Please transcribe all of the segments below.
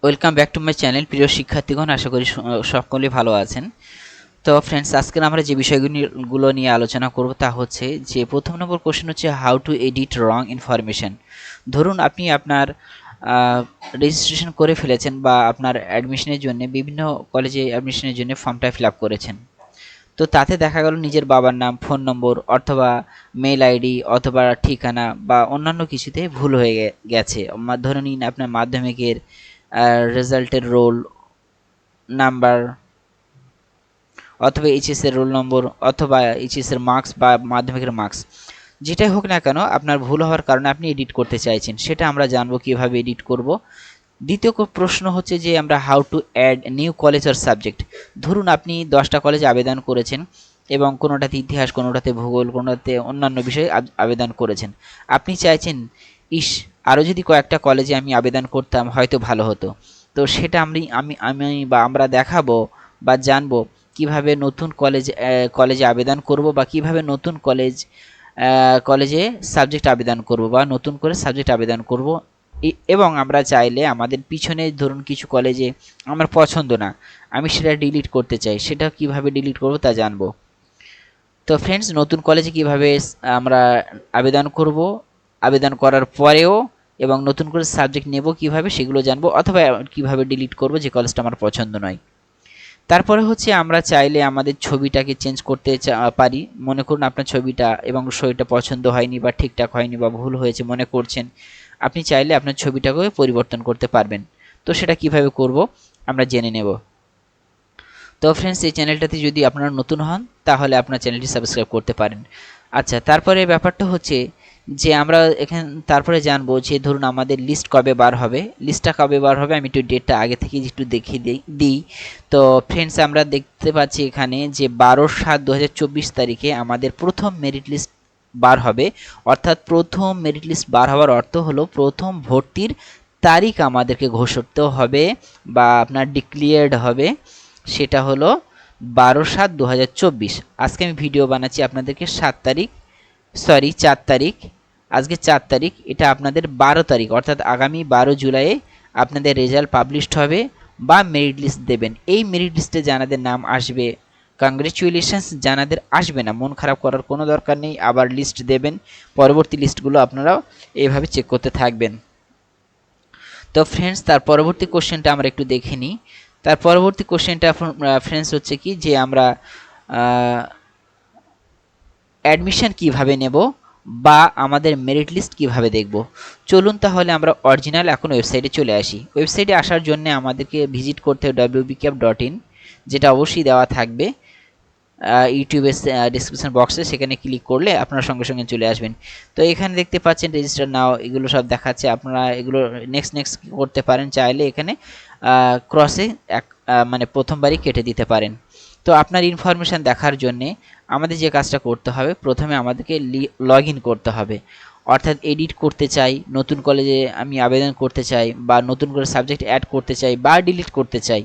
Welcome back to my channel. প্রিয় শিক্ষার্থীগণ, আশা করি সকলেই ভালো আছেন। তো ফ্রেন্ডস, আজকে আমরা যে বিষয়গুলো নিয়ে আলোচনা করব তা হচ্ছে যে প্রথম নম্বর কোশ্চেন হচ্ছে how to edit wrong information. ধরুন আপনি আপনার রেজিস্ট্রেশন করে ফেলেছেন বা আপনার অ্যাডমিশনের জন্য বিভিন্ন কলেজে অ্যাডমিশনের জন্য ফর্মটা ফিল আপ করেছেন। তো তাতে দেখা গেল নিজের বাবার নাম, ফোন নম্বর অথবা মেল আইডি অথবা ঠিকানা বা অন্যান্য কিছুতে ভুল হয়ে গেছে। ধরে নিন আপনার মাধ্যমিকের রেজাল্টের রোল নাম্বার অথবা এইচএস এর রোল নম্বর অথবা এইচএস এর মার্কস বা মাধ্যমিকের মার্কস, যেটাই হোক না কেন আপনার ভুল হওয়ার কারণে আপনি এডিট করতে চাইছেন, সেটা আমরা জানবো কিভাবে এডিট করব। দ্বিতীয় প্রশ্ন হচ্ছে যে আমরা how to add new college or subject. ধরুন আপনি 10টা কলেজে আবেদন করেছেন এবং কোনোটাতে ইতিহাস, কোনোটাতে ভূগোল, কোনোটাতে অন্যান্য বিষয়ে আবেদন করেছেন। আপনি চাইছেন আরও যদি কয়েকটা কলেজে আমি আবেদন করতাম হয়তো ভালো হতো। তো সেটা আমরা দেখাবো বা জানবো কিভাবে নতুন কলেজে আবেদন করব বা কিভাবে নতুন কলেজে সাবজেক্ট আবেদন করব বা নতুন করে সাবজেক্ট আবেদন করব। এবং আমরা চাইলে আমাদের পিছনে ধরুন কিছু কলেজে আমার পছন্দ না, আমি সেটা ডিলিট করতে চাই, সেটা কিভাবে ডিলিট করব তা জানবো। তো ফ্রেন্ডস, নতুন কলেজে কিভাবে আমরা আবেদন করব, আবেদন করার পরেও এবং নতুন করে সাবজেক্ট নেব কিভাবে সেগুলো জানবো, অথবা কিভাবে ডিলিট করব যে কলেজটা আমার পছন্দ নয়। তারপরে হচ্ছে আমরা চাইলে আমাদের ছবিটাকে চেঞ্জ করতে পারি। মনে করুন আপনার ছবিটা এবং শরীরটা পছন্দ হয়নি বা ঠিকঠাক হয়নি বা ভুল হয়েছে মনে করছেন, আপনি চাইলে আপনার ছবিটাকে পরিবর্তন করতে পারবেন। তো সেটা কিভাবে করব আমরা জেনে নেব। তো ফ্রেন্ডস, এই চ্যানেলটাতে যদি আপনারা নতুন হন তাহলে আপনার চ্যানেলটি সাবস্ক্রাইব করতে পারেন। আচ্ছা, তারপরে ব্যাপারটা হচ্ছে যে আমরা তারপরে জানবো যে ধরুন আমাদের লিস্ট কবে বার হবে। লিস্টটা কবে বার হবে আমি একটু ডেটটা আগে থেকে একটু দেখিয়ে দিই। তো ফ্রেন্ডস, আমরা দেখতে পাচ্ছি এখানে যে 12/7/2024 তারিখে আমাদের প্রথম মেরিট লিস্ট বার হবে। অর্থাৎ প্রথম মেরিট লিস্ট বার হওয়ার অর্থ হলো প্রথম ভর্তির তারিখ আমাদেরকে ঘোষিত হবে বা আপনার ডিক্লিয়ার্ড হবে। সেটা হলো 12/7/2024। আজকে আমি ভিডিও বানাচ্ছি আপনাদেরকে 4 তারিখ। আজকে 4 তারিখ, এটা আপনাদের 12 তারিখ অর্থাৎ আগামী 12 জুলাইয়ে আপনাদের রেজাল্ট পাবলিশড হবে বা মেরিট লিস্ট দেবেন। এই মেরিট লিস্টে যাদের নাম আসবে কংগ্রেচুলেশনস, যাদের আসবে না মন খারাপ করার কোনো দরকার নেই, আবার লিস্ট দেবেন। পরবর্তী লিস্টগুলো আপনারাও এইভাবে চেক করতে থাকবেন। তো ফ্রেন্ডস, তার পরবর্তী কোশ্চেনটা আমরা একটু দেখে নিই। তার পরবর্তী কোশ্চেনটা ফ্রেন্ডস হচ্ছে কি যে আমরা অ্যাডমিশন কিভাবে নেব বা আমাদের মেরিট লিস্ট কিভাবে দেখব। চলুন তাহলে আমরা অরিজিনাল এখন ওয়েবসাইটে চলে আসি। ওয়েবসাইটে আসার জন্য আমাদেরকে ভিজিট করতে হবে wbcap.in, যেটা অবশ্যই দেওয়া থাকবে ইউটিউবের ডিসক্রিপশন বক্সে। সেখানে ক্লিক করলে আপনারা সঙ্গে সঙ্গে চলে আসবেন। তো এখানে দেখতে পাচ্ছেন রেজিস্টার নাও, এগুলো সব দেখাচ্ছে। আপনারা এগুলো নেক্সট করতে পারেন, চাইলে এখানে ক্রসে মানে প্রথমবারই কেটে দিতে পারেন। তো আপনার ইনফরমেশান দেখার জন্যে আমাদের যে কাজটা করতে হবে, প্রথমে আমাদেরকে লগ ইন করতে হবে। অর্থাৎ এডিট করতে চাই, নতুন কলেজে আমি আবেদন করতে চাই বা নতুন করে সাবজেক্ট অ্যাড করতে চাই বা ডিলিট করতে চাই,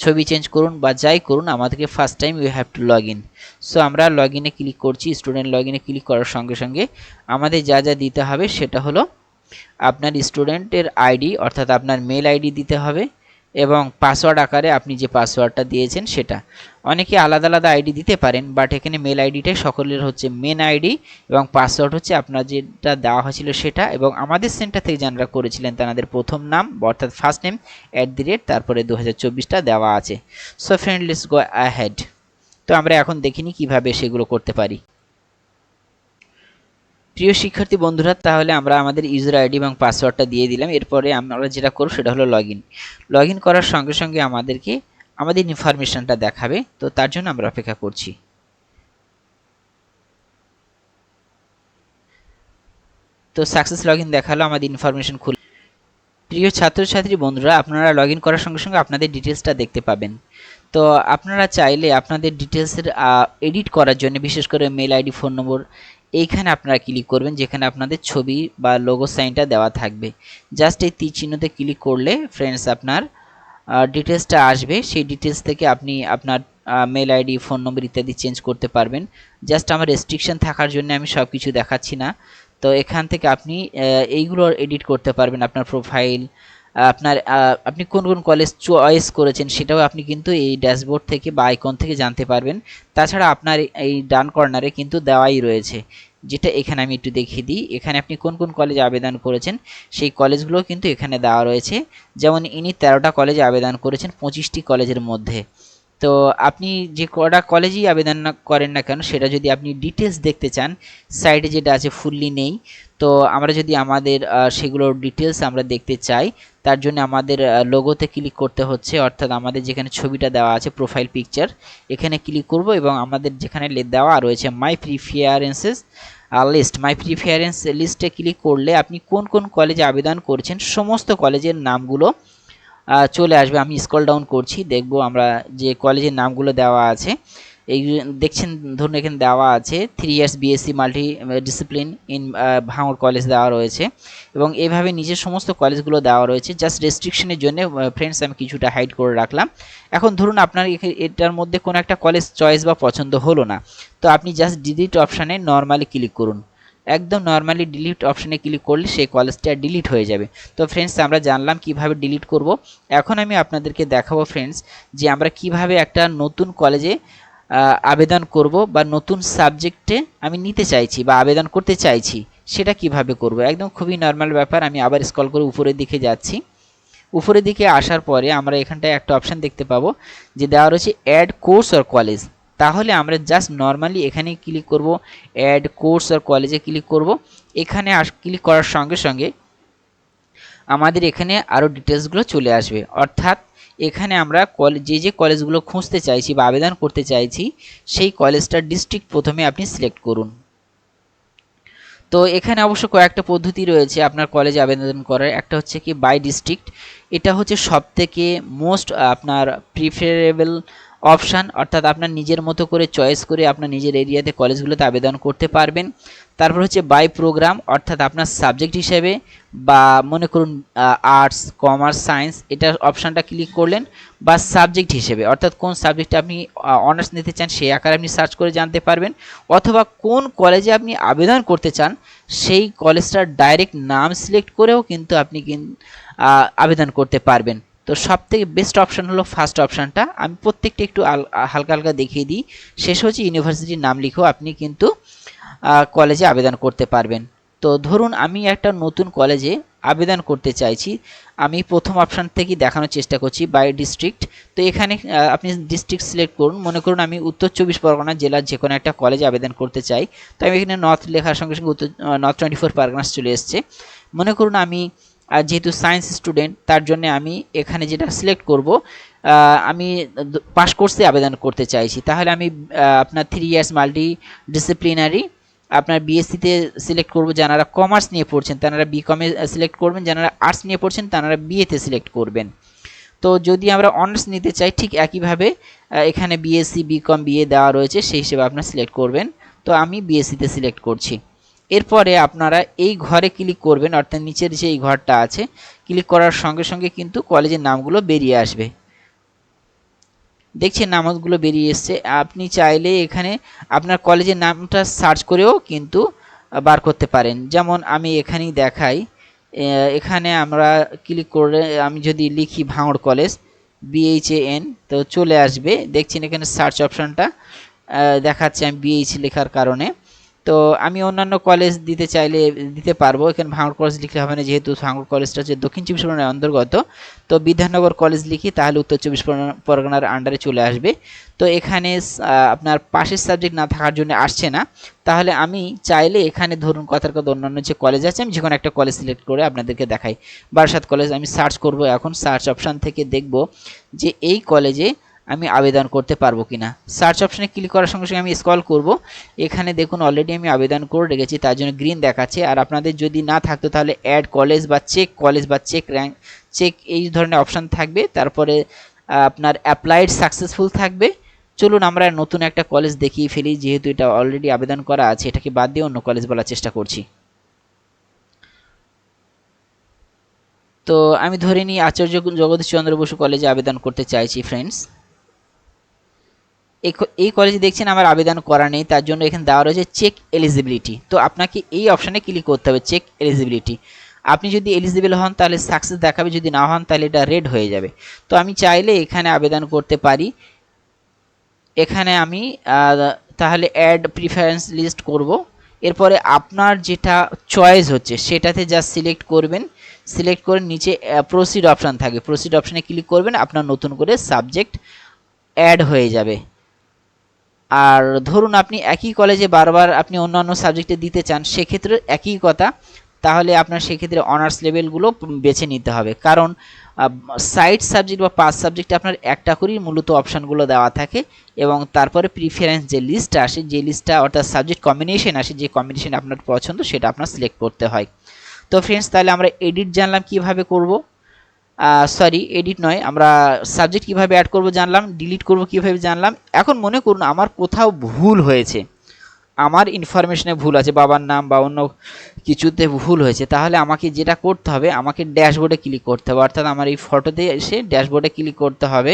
ছবি চেঞ্জ করুন বা যাই করুন, আমাদেরকে first time you have to log in. So আমরা লগ ইনে ক্লিক করছি। স্টুডেন্ট লগ ইনে ক্লিক করার সঙ্গে সঙ্গে আমাদের যা যা দিতে হবে সেটা হলো আপনার স্টুডেন্টের আইডি অর্থাৎ আপনার মেল আইডি দিতে হবে এবং পাসওয়ার্ড আকারে আপনি যে পাসওয়ার্ডটা দিয়েছেন সেটা। অনেকে আলাদা আলাদা আইডি দিতে পারেন, বাট এখানে মেল আইডিটাই সকলের হচ্ছে মেন আইডি এবং পাসওয়ার্ড হচ্ছে আপনার যেটা দেওয়া হয়েছিল সেটা। এবং আমাদের সেন্টার থেকে যারা করেছিলেন তাদের প্রথম নাম অর্থাৎ ফার্স্ট নেম তারপরে 2024টা দেওয়া আছে। So friend, let's go ahead. তো আমরা এখন দেখিনি কিভাবে সেগুলো করতে পারি। প্রিয় শিক্ষার্থী বন্ধুরা, তাহলে আমরা আমাদের ইউজার আইডি এবং পাসওয়ার্ডটা দিয়ে দিলাম। এরপরে আমরা যেটা করব সেটা হলো লগ ইন করার সঙ্গে সঙ্গে আমাদেরকে আমাদের ইনফরমেশনটা দেখাবে। তো তার জন্য আমরা অপেক্ষা করছি। তো সাকসেস লগ ইন দেখালো, আমাদের ইনফরমেশন খুলে। প্রিয় ছাত্রছাত্রী বন্ধুরা, আপনারা লগ ইন করার সঙ্গে সঙ্গে আপনাদের ডিটেলসটা দেখতে পাবেন। তো আপনারা চাইলে আপনাদের ডিটেলসের এডিট করার জন্য, বিশেষ করে মেল আইডি, ফোন নম্বর, এইখানে আপনারা ক্লিক করবেন যেখানে আপনাদের ছবি বা লোগো সাইনটা দেওয়া থাকবে। জাস্ট এই তীর চিহ্নতে ক্লিক করলে ফ্রেন্ডস আপনার ডিটেলসটা আসবে। সেই ডিটেলস থেকে আপনি আপনার মেল আইডি, ফোন নম্বর ইত্যাদি চেঞ্জ করতে পারবেন। জাস্ট আমার রেস্ট্রিকশন থাকার জন্য আমি সব কিছু দেখাচ্ছি না। তো এখান থেকে আপনি এইগুলো এডিট করতে পারবেন। আপনার প্রোফাইল, আপনার আপনি কোন কোন কলেজ চয়েস করেছেন সেটাও আপনি কিন্তু এই ড্যাশবোর্ড থেকে বা আইকন থেকে জানতে পারবেন। তাছাড়া আপনার এই ডান কর্নারে কিন্তু দেওয়াই রয়েছে, যেটা এখানে আমি একটু দেখিয়ে দিই। এখানে আপনি কোন কোন কলেজে আবেদন করেছেন সেই কলেজগুলো কিন্তু এখানে দেওয়া রয়েছে। যেমন ইনি 13টা কলেজে আবেদন করেছেন 25টি কলেজের মধ্যে। তো আপনি যে কটা কলেজেই আবেদন না করেন না কেন, সেটা যদি আপনি ডিটেলস দেখতে চান, সাইডে যেটা আছে ফুললি নেই। তো আমরা যদি আমাদের সেগুলোর ডিটেলস আমরা দেখতে চাই, তার জন্য আমাদের লোগোতে ক্লিক করতে হচ্ছে, অর্থাৎ আমাদের যেখানে ছবিটা দেওয়া আছে প্রোফাইল পিকচার, এখানে ক্লিক করব এবং আমাদের যেখানে দেওয়া রয়েছে মাই প্রিফারেন্সেস লিস্ট, মাই প্রিফারেন্স লিস্টে ক্লিক করলে আপনি কোন কোন কলেজে আবেদন করেছেন সমস্ত কলেজের নামগুলো চলে আসবে। আমি স্ক্রল ডাউন করছি, দেখব আমরা যে কলেজের নামগুলো দেওয়া আছে। এই দেখছেন, ধরুন এখানে দেওয়া আছে 3 years BSc multi discipline in ভাঙড় কলেজ দেওয়া রয়েছে, এবং এইভাবে নিজের সমস্ত কলেজগুলো দেওয়া রয়েছে। জাস্ট রেস্ট্রিকশনের জন্য ফ্রেন্ডস আমি কিছুটা হাইড করে রাখলাম। এখন ধরুন আপনার এটার মধ্যে কোনো একটা কলেজ চয়েস বা পছন্দ হলো না, তো আপনি জাস্ট ডিলিট অপশানে নর্মালি ক্লিক করুন। একদম নর্মালি ডিলিট অপশানে ক্লিক করলে সেই কলেজটা ডিলিট হয়ে যাবে। তো ফ্রেন্ডস আমরা জানলাম কিভাবে ডিলিট করব। এখন আমি আপনাদেরকে দেখাবো ফ্রেন্ডস যে আমরা কিভাবে একটা নতুন কলেজে আবেদন করব বা নতুন সাবজেক্টে আমি নিতে চাইছি বা আবেদন করতে চাইছি, সেটা কিভাবে করব। একদম খুবই নর্মাল ব্যাপার। আমি আবার স্ক্রল করে উপরের দিকে যাচ্ছি। উপরের দিকে আসার পরে আমরা এখানটায় একটা অপশান দেখতে পাবো যে দেওয়া রয়েছে অ্যাড কোর্স অর কলেজ। তাহলে আমরা জাস্ট নর্মালি এখানে ক্লিক করব, অ্যাড কোর্স অর কলেজে ক্লিক করব। এখানে ক্লিক করার সঙ্গে সঙ্গে আমাদের এখানে আরও ডিটেলসগুলো চলে আসবে, অর্থাৎ এখানে আমরা যে কলেজগুলো খুঁজতে চাইছি বা আবেদন করতে চাইছি সেই কলেজটার ডিস্ট্রিক্ট প্রথমে আপনি সিলেক্ট করুন। তো এখানে অবশ্য কয়েকটা পদ্ধতি রয়েছে আপনার কলেজে আবেদন করার। একটা হচ্ছে কি বাই ডিস্ট্রিক্ট, এটা হচ্ছে সবথেকে মোস্ট আপনার প্রিফারেবল অপশান, অর্থাৎ আপনার নিজের মতো করে চয়েস করে আপনার নিজের এরিয়াতে কলেজগুলোতে আবেদন করতে পারবেন। তারপর হচ্ছে বাই প্রোগ্রাম, অর্থাৎ আপনার সাবজেক্ট হিসেবে বা মনে করুন আর্টস, কমার্স, সায়েন্স, এটা অপশানটা ক্লিক করলেন, বা সাবজেক্ট হিসেবে অর্থাৎ কোন সাবজেক্টে আপনি অনার্স নিতে চান সেই আকারে আপনি সার্চ করে জানতে পারবেন, অথবা কোন কলেজে আপনি আবেদন করতে চান সেই কলেজটার ডাইরেক্ট নাম সিলেক্ট করেও কিন্তু আপনি আবেদন করতে পারবেন। তো সবথেকে বেস্ট অপশান হলো ফার্স্ট অপশানটা। আমি প্রত্যেকটা একটু হালকা হালকা দেখিয়ে দিই। শেষ হচ্ছে ইউনিভার্সিটির নাম লিখেও আপনি কিন্তু কলেজে আবেদন করতে পারবেন। তো ধরুন আমি একটা নতুন কলেজে আবেদন করতে চাইছি, আমি প্রথম অপশান থেকে দেখানোর চেষ্টা করছি বাই ডিস্ট্রিক্ট। তো এখানে আপনি ডিস্ট্রিক্ট সিলেক্ট করুন। মনে করুন আমি উত্তর 24 পরগনা জেলার যে কোনো একটা কলেজে আবেদন করতে চাই, তো আমি এখানে নর্থ লেখার সঙ্গে সঙ্গে নর্থ 24 পরগনাস চলে এসছে। মনে করুন আমি যেহেতু সায়েন্স স্টুডেন্ট, তার জন্য আমি এখানে যেটা সিলেক্ট করব, আমি পাস কোর্সে আবেদন করতে চাইছি, তাহলে আমি আপনার 3 ইয়ার্স মাল্টি ডিসিপ্লিনারি আপনার বিএসসিতে সিলেক্ট করব। যারা কমার্স নিয়ে পড়ছেন তারা বিকমে সিলেক্ট করবেন, যারা আর্টস নিয়ে পড়ছেন তারা বিএতে সিলেক্ট করবেন। তো যদি আমরা অনার্স নিতে চাই ঠিক একইভাবে এখানে বিএসসি, বিকম, বিএ দেওয়া রয়েছে, সেই হিসেবে আপনারা সিলেক্ট করবেন। তো আমি বিএসসিতে সিলেক্ট করছি। এরপরে আপনারা এই ঘরে ক্লিক করবেন, অর্থাৎ নিচের যে এই ঘরটা আছে, ক্লিক করার সঙ্গে সঙ্গে কিন্তু কলেজের নামগুলো বেরিয়ে আসবে। দেখছেন নামগুলো বেরিয়ে এসছে। আপনি চাইলে এখানে আপনার কলেজের নামটা সার্চ করেও কিন্তু বার করতে পারেন। যেমন আমি এখানেই দেখাই, এখানে আমরা ক্লিক করে আমি যদি লিখি ভাঙড় কলেজ BHAN, তো চলে আসবে। দেখছেন এখানে সার্চ অপশানটা দেখাচ্ছে আমি BH লেখার কারণে। তো আমি অন্যান্য কলেজ দিতে চাইলে দিতে পারবো, এখানে ভাঙড় কলেজ লিখলে হবে না, যেহেতু ভাঙড় কলেজটা হচ্ছে দক্ষিণ 24 পরগনার অন্তর্গত। তো বিধাননগর কলেজ লিখি তাহলে উত্তর 24 পরগনার আন্ডারে চলে আসবে। তো এখানে আপনার পাশের সাবজেক্ট না থাকার জন্য আসছে না, তাহলে আমি চাইলে এখানে ধরুন কথার কথা অন্যান্য যে কলেজ আছে আমি যে কোনো একটা কলেজ সিলেক্ট করে আপনাদেরকে দেখাই। বারাসাত কলেজ আমি সার্চ করব। এখন সার্চ অপশান থেকে দেখব যে এই কলেজে আমি আবেদন করতে পারবো কিনা। সার্চ অপশানে ক্লিক করার সঙ্গে সঙ্গে আমি স্ক্রল করব। এখানে দেখুন অলরেডি আমি আবেদন করে রেখেছি, তার জন্য গ্রিন দেখাচ্ছে। আর আপনাদের যদি না থাকতো তাহলে অ্যাড কলেজ বা চেক র্যাঙ্ক, চেক এই ধরনের অপশান থাকবে। তারপরে আপনার অ্যাপ্লাইড সাকসেসফুল থাকবে। চলুন আমরা নতুন একটা কলেজ দেখিয়ে ফেলি, যেহেতু এটা অলরেডি আবেদন করা আছে, এটাকে বাদ দিয়ে অন্য কলেজ বলার চেষ্টা করছি। তো আমি ধরে নিই আচার্য জগদীশ চন্দ্র বসু কলেজে আবেদন করতে চাইছি ফ্রেন্ডস। এই কলেজে দেখছেন আমার আবেদন করা নেই, তার জন্য এখানে দেওয়া রয়েছে চেক এলিজিবিলিটি। তো আপনাকে এই অপশানে ক্লিক করতে হবে, চেক এলিজিবিলিটি। আপনি যদি এলিজিবল হন তাহলে সাকসেস দেখাবে, যদি না হন তাহলে এটা রেড হয়ে যাবে। তো আমি চাইলে এখানে আবেদন করতে পারি। এখানে আমি তাহলে অ্যাড প্রিফারেন্স লিস্ট করব। এরপরে আপনার যেটা চয়েস হচ্ছে সেটাতে জাস্ট সিলেক্ট করবেন। সিলেক্ট করে নিচে প্রসিড অপশান থাকে, প্রসিড অপশানে ক্লিক করবেন, আপনার নতুন করে সাবজেক্ট অ্যাড হয়ে যাবে। আর ধরুন আপনি একই কলেজে বারবার আপনি অন্যান্য সাবজেক্টে দিতে চান, সেক্ষেত্রে একই কথা, তাহলে আপনার সেক্ষেত্রে অনার্স লেভেলগুলো বেছে নিতে হবে, কারণ সাইড সাবজেক্ট বা পাস সাবজেক্টে আপনার একটা করেই মূলত অপশানগুলো দেওয়া থাকে, এবং তারপরে প্রিফারেন্স যে লিস্টটা আসে, যে লিস্টটা অর্থাৎ সাবজেক্ট কম্বিনেশন আসে, যে কম্বিনেশন আপনার পছন্দ সেটা আপনার সিলেক্ট করতে হয়। তো ফ্রেন্ডস, তাহলে আমরা এডিট জানলাম কিভাবে করব, সরি এডিট নয়, আমরা সাবজেক্ট কিভাবে অ্যাড করব জানলাম, ডিলিট করব কিভাবে জানলাম। এখন মনে করুন আমার কোথাও ভুল হয়েছে, আমার ইনফরমেশনে ভুল আছে, বাবার নাম বা অন্য কিছুতে ভুল হয়েছে, তাহলে আমাকে যেটা করতে হবে, আমাকে ড্যাশবোর্ডে ক্লিক করতে হবে, অর্থাৎ আমার এই ফটোতে এসে ড্যাশবোর্ডে ক্লিক করতে হবে।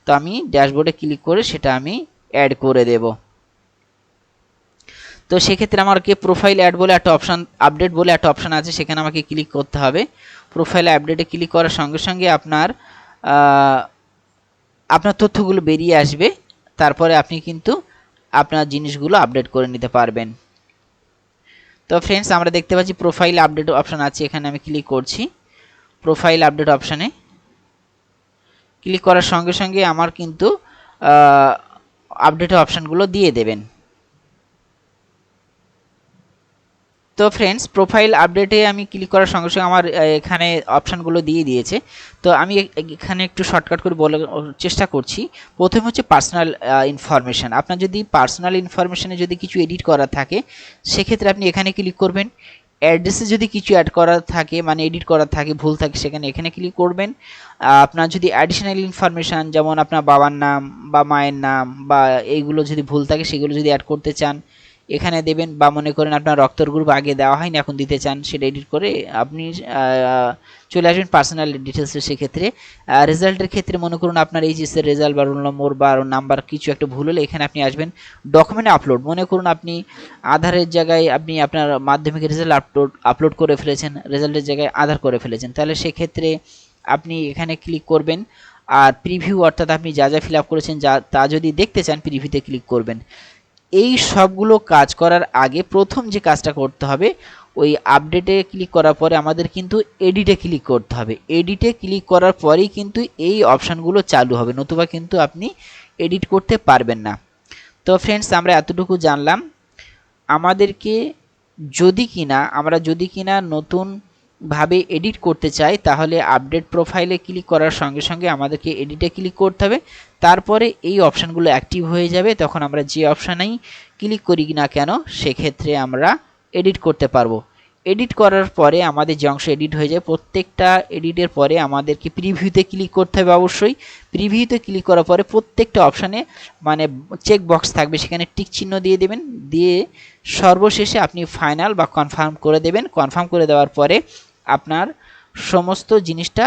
তো আমি ড্যাশবোর্ডে ক্লিক করে সেটা আমি অ্যাড করে দেব। তো সেক্ষেত্রে আমাকে প্রোফাইল অ্যাড বলে একটা অপশান, আপডেট বলে একটা অপশান আছে, সেখানে আমাকে ক্লিক করতে হবে। প্রোফাইল আপডেটে ক্লিক করার সঙ্গে সঙ্গে আপনার আপনার তথ্যগুলো বেরিয়ে আসবে, তারপরে আপনি কিন্তু আপনার জিনিসগুলো আপডেট করে নিতে পারবেন। তো ফ্রেন্ডস, আমরা দেখতে পাচ্ছি প্রোফাইল আপডেট অপশান আছে, এখানে আমি ক্লিক করছি। প্রোফাইল আপডেট অপশানে ক্লিক করার সঙ্গে সঙ্গে আমার কিন্তু আপডেটের অপশানগুলো দিয়ে দেবেন। তো ফ্রেন্ডস, প্রোফাইল আপডেটে আমি ক্লিক করার সঙ্গে সঙ্গে আমার এখানে অপশানগুলো দিয়ে দিয়েছে। তো আমি এখানে একটু শর্টকাট করে বলার চেষ্টা করছি। প্রথমে হচ্ছে পার্সোনাল ইনফরমেশান। আপনার যদি পার্সোনাল ইনফরমেশানে যদি কিছু এডিট করা থাকে, সেক্ষেত্রে আপনি এখানে ক্লিক করবেন। অ্যাড্রেসে যদি কিছু অ্যাড করা থাকে, মানে এডিট করা থাকে, ভুল থাকে, সেখানে এখানে ক্লিক করবেন। আপনার যদি অ্যাডিশনাল ইনফরমেশান, যেমন আপনার বাবার নাম বা মায়ের নাম বা এইগুলো যদি ভুল থাকে, সেগুলো যদি অ্যাড করতে চান এখানে দেবেন, বা মনে করেন আপনার রক্তের গ্রুপ আগে দেওয়া হয়নি, এখন দিতে চান, সেটা এডিট করে আপনি চলে আসবেন পার্সোনাল ডিটেলসে। সেক্ষেত্রে রেজাল্টের ক্ষেত্রে মনে করুন আপনার এইচএসের রেজাল্ট বা রোল নম্বর বা নাম্বার কিছু একটা ভুল হলে এখানে আপনি আসবেন। ডকুমেন্ট আপলোড, মনে করুন আপনি আধারের জায়গায় আপনি আপনার মাধ্যমিকের রেজাল্ট আপলোড করে ফেলেছেন, রেজাল্টের জায়গায় আধার করে ফেলেছেন, তাহলে সেক্ষেত্রে আপনি এখানে ক্লিক করবেন। আর প্রিভিউ, অর্থাৎ আপনি যা যা ফিল আপ করেছেন তা যদি দেখতে চান প্রিভিউতে ক্লিক করবেন। এই সবগুলো কাজ করার আগে প্রথম যে কাজটা করতে হবে, ওই আপডেটে ক্লিক করার পরে আমাদের কিন্তু এডিটে ক্লিক করতে হবে। এডিটে ক্লিক করার পরেই কিন্তু এই অপশানগুলো চালু হবে, নতুবা কিন্তু আপনি এডিট করতে পারবেন না। তো ফ্রেন্ডস, আমরা এতটুকু জানলাম। আমাদেরকে আমরা যদি কিনা নতুনভাবে এডিট করতে চাই, তাহলে আপডেট প্রোফাইলে ক্লিক করার সঙ্গে সঙ্গে আমাদেরকে এডিটে ক্লিক করতে হবে, তারপরে এই অপশানগুলো অ্যাক্টিভ হয়ে যাবে। তখন আমরা যে অপশানেই ক্লিক করি না কেন, সেক্ষেত্রে আমরা এডিট করতে পারবো। এডিট করার পরে আমাদের যে অংশ এডিট হয়ে যায়, প্রত্যেকটা এডিটের পরে আমাদেরকে প্রিভিউতে ক্লিক করতে হবে অবশ্যই। প্রিভিউতে ক্লিক করার পরে প্রত্যেকটা অপশানে মানে চেক বক্স থাকবে, সেখানে টিক চিহ্ন দিয়ে দেবেন, দিয়ে সর্বশেষে আপনি ফাইনাল বা কনফার্ম করে দেবেন। কনফার্ম করে দেওয়ার পরে আপনার সমস্ত জিনিসটা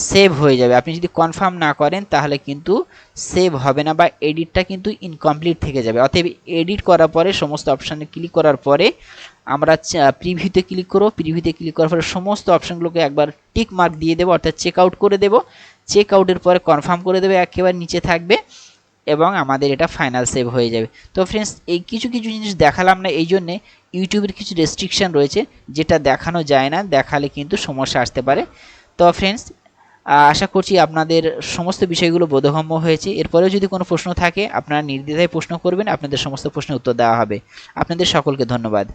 সেভ হয়ে যাবে। আপনি যদি কনফার্ম না করেন তাহলে কিন্তু সেভ হবে না, বা এডিটটা কিন্তু ইনকমপ্লিট থেকে যাবে। অতএব এডিট করার পরে সমস্ত অপশানে ক্লিক করার পরে আমরা প্রিভিউতে ক্লিক করব। প্রিভিউতে ক্লিক করার পরে সমস্ত অপশানগুলোকে একবার টিক মার্ক দিয়ে দেবো, অর্থাৎ চেক আউট করে দেবো। চেক আউটের পরে কনফার্ম করে দেবে, একেবারে নিচে থাকবে, এবং আমাদের এটা ফাইনাল সেভ হয়ে যাবে। তো ফ্রেন্ডস, এই কিছু জিনিস দেখালাম না, এই জন্যে ইউটিউবের কিছু রেস্ট্রিকশান রয়েছে, যেটা দেখানো যায় না, দেখালে কিন্তু সমস্যা আসতে পারে। তো ফ্রেন্ডস, আশা করছি আপনাদের সমস্ত বিষয়গুলো বোধগম্য হয়েছে। এরপরেও যদি কোনো প্রশ্ন থাকে আপনারা নির্দ্বিধায় প্রশ্ন করবেন, আপনাদের সমস্ত প্রশ্নের উত্তর দেওয়া হবে। আপনাদের সকলকে ধন্যবাদ।